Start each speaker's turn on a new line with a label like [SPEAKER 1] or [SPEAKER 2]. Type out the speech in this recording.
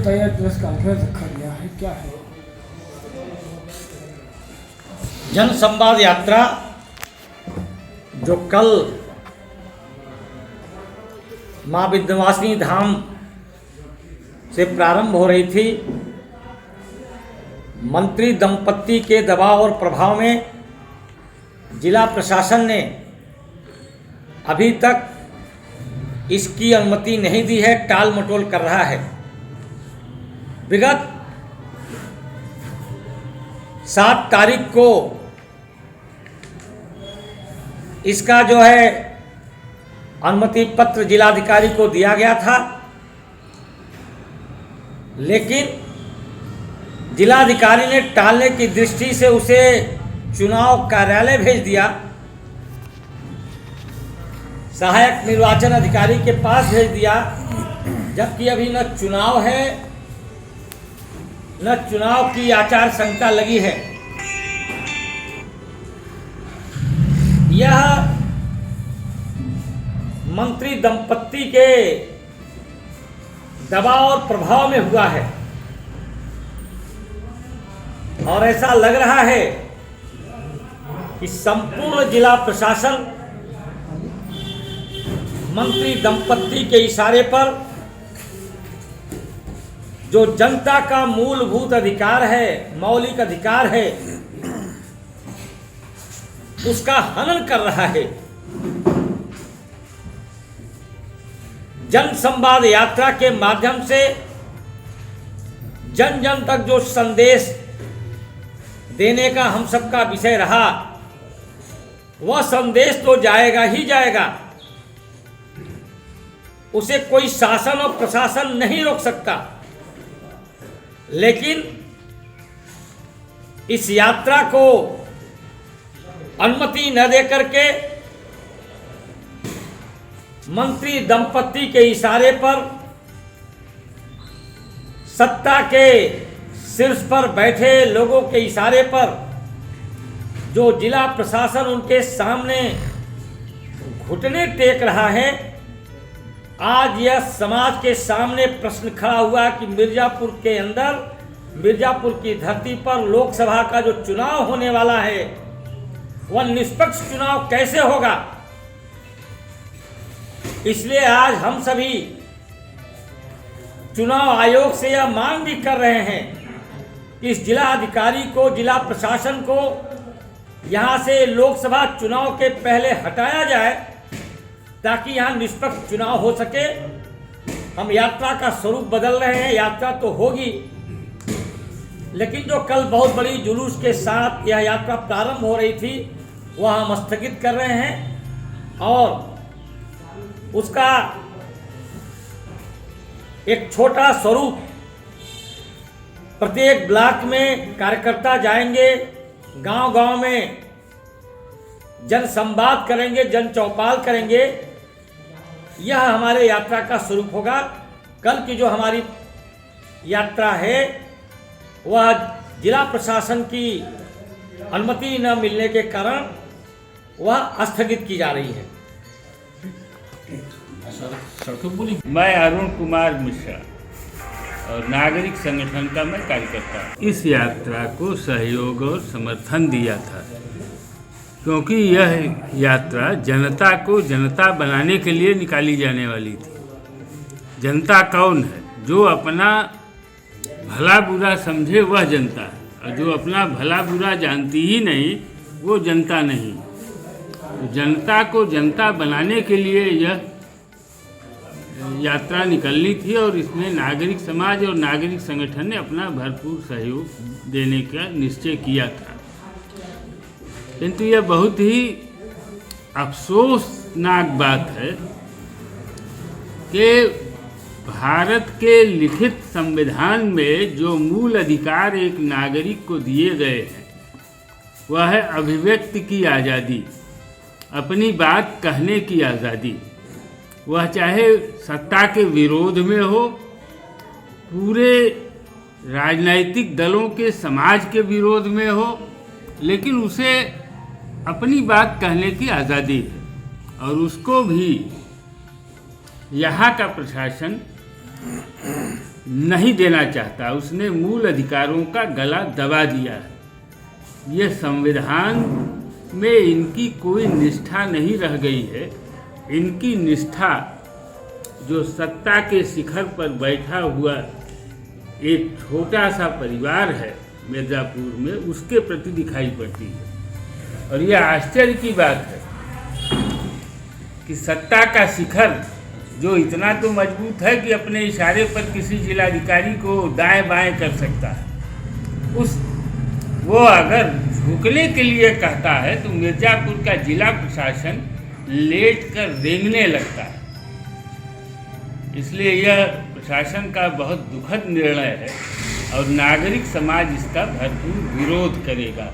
[SPEAKER 1] बताइए, press conference रखा गया है, क्या है?
[SPEAKER 2] जन संवाद यात्रा जो कल माँ विंध्यवासिनी धाम से प्रारंभ हो रही थी, मंत्री दंपत्ति के दबाव और प्रभाव में जिला प्रशासन ने अभी तक इसकी अनुमति नहीं दी है, टाल मटोल कर रहा है। विगत 7 तारीख को इसका जो है अनुमति पत्र जिलाधिकारी को दिया गया था, लेकिन जिलाधिकारी ने टालने की दृष्टि से उसे चुनाव कार्यालय भेज दिया, सहायक निर्वाचन अधिकारी के पास भेज दिया, जबकि अभी न चुनाव है न चुनाव की आचार संहिता लगी है। यह मंत्री दंपत्ति के दबाव और प्रभाव में हुआ है और ऐसा लग रहा है कि संपूर्ण जिला प्रशासन मंत्री दंपत्ति के इशारे पर जो जनता का मूलभूत अधिकार है, मौलिक अधिकार है, उसका हनन कर रहा है। जन संवाद यात्रा के माध्यम से जन जन तक जो संदेश देने का हम सबका विषय रहा, वह संदेश तो जाएगा ही जाएगा, उसे कोई शासन और प्रशासन नहीं रोक सकता। लेकिन इस यात्रा को अनुमति न देकर के मंत्री दंपत्ति के इशारे पर सत्ता के शीर्ष पर बैठे लोगों के इशारे पर जो जिला प्रशासन उनके सामने घुटने टेक रहा है, आज यह समाज के सामने प्रश्न खड़ा हुआ कि मिर्जापुर के अंदर, मिर्जापुर की धरती पर लोकसभा का जो चुनाव होने वाला है, वह निष्पक्ष चुनाव कैसे होगा। इसलिए आज हम सभी चुनाव आयोग से यह मांग भी कर रहे हैं कि इस जिला अधिकारी को, जिला प्रशासन को यहाँ से लोकसभा चुनाव के पहले हटाया जाए, ताकि यहाँ निष्पक्ष चुनाव हो सके। हम यात्रा का स्वरूप बदल रहे हैं, यात्रा तो होगी, लेकिन जो कल बहुत बड़ी जुलूस के साथ यह यात्रा प्रारंभ हो रही थी, वह हम स्थगित कर रहे हैं और उसका एक छोटा स्वरूप प्रत्येक ब्लॉक में कार्यकर्ता जाएंगे, गांव-गांव में जन संवाद करेंगे, जन चौपाल करेंगे। यह हमारे यात्रा का स्वरूप होगा। कल की जो हमारी यात्रा है, वह जिला प्रशासन की अनुमति न मिलने के कारण वह स्थगित की जा रही है।
[SPEAKER 3] मैं अरुण कुमार मिश्रा और नागरिक संगठन का मैं कार्यकर्ता हूँ। इस यात्रा को सहयोग और समर्थन दिया था, क्योंकि यह यात्रा जनता को जनता बनाने के लिए निकाली जाने वाली थी। जनता कौन है? जो अपना भला बुरा समझे वह जनता है, और जो अपना भला बुरा जानती ही नहीं वो जनता नहीं। तो जनता को जनता बनाने के लिए यह यात्रा निकलनी थी और इसमें नागरिक समाज और नागरिक संगठन ने अपना भरपूर सहयोग देने का निश्चय किया था। किंतु यह बहुत ही अफसोसनाक बात है कि भारत के लिखित संविधान में जो मूल अधिकार एक नागरिक को दिए गए हैं, वह है अभिव्यक्ति की आज़ादी, अपनी बात कहने की आज़ादी। वह चाहे सत्ता के विरोध में हो, पूरे राजनीतिक दलों के समाज के विरोध में हो, लेकिन उसे अपनी बात कहने की आज़ादी है। और उसको भी यहाँ का प्रशासन नहीं देना चाहता, उसने मूल अधिकारों का गला दबा दिया है। ये संविधान में इनकी कोई निष्ठा नहीं रह गई है। इनकी निष्ठा जो सत्ता के शिखर पर बैठा हुआ एक छोटा सा परिवार है मिर्ज़ापुर में, उसके प्रति दिखाई पड़ती है। और यह आश्चर्य की बात है कि सत्ता का शिखर जो इतना तो मजबूत है कि अपने इशारे पर किसी जिलाधिकारी को दाएं बाएं कर सकता है, वो अगर झुकने के लिए कहता है तो मिर्ज़ापुर का जिला प्रशासन लेट कर रेंगने लगता है। इसलिए यह प्रशासन का बहुत दुखद निर्णय है और नागरिक समाज इसका भरपूर विरोध करेगा।